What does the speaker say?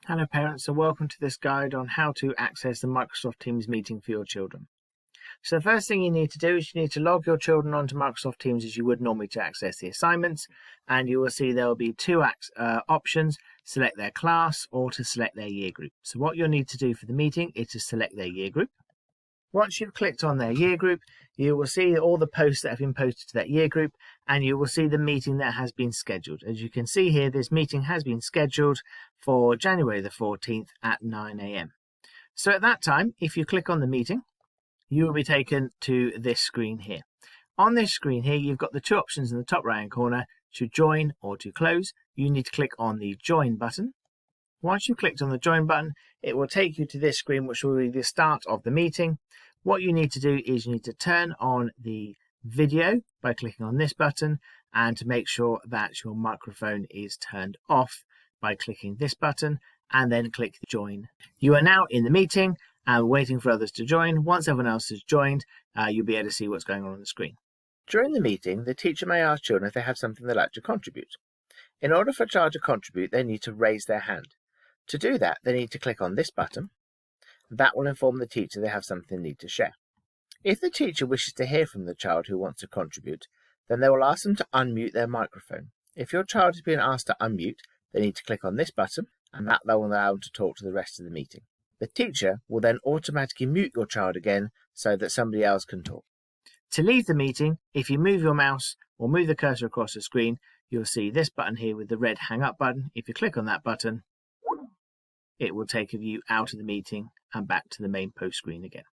Hello parents, and welcome to this guide on how to access the Microsoft Teams meeting for your children. So the first thing you need to do is you need to log your children onto Microsoft Teams as you would normally to access the assignments, and you will see there will be two options: select their class or to select their year group. So what you'll need to do for the meeting is to select their year group. Once you've clicked on their year group, you will see all the posts that have been posted to that year group, and you will see the meeting that has been scheduled. As you can see here, this meeting has been scheduled for January the 14th at 9 a.m. So at that time, if you click on the meeting, you will be taken to this screen here. On this screen here, you've got the two options in the top right hand corner to join or to close. You need to click on the join button. Once you've clicked on the join button, it will take you to this screen, which will be the start of the meeting. What you need to do is you need to turn on the video by clicking on this button, and to make sure that your microphone is turned off by clicking this button, and then click the join. You are now in the meeting and waiting for others to join. Once everyone else has joined, you'll be able to see what's going on the screen. During the meeting, the teacher may ask children if they have something they'd like to contribute. In order for a child to contribute, they need to raise their hand. To do that, they need to click on this button. That will inform the teacher they have something they need to share. If the teacher wishes to hear from the child who wants to contribute, then they will ask them to unmute their microphone. If your child has been asked to unmute, they need to click on this button, and that will allow them to talk to the rest of the meeting. The teacher will then automatically mute your child again so that somebody else can talk. To leave the meeting, if you move your mouse or move the cursor across the screen, you'll see this button here with the red hang up button. If you click on that button, it will take you out of the meeting and back to the main post screen again.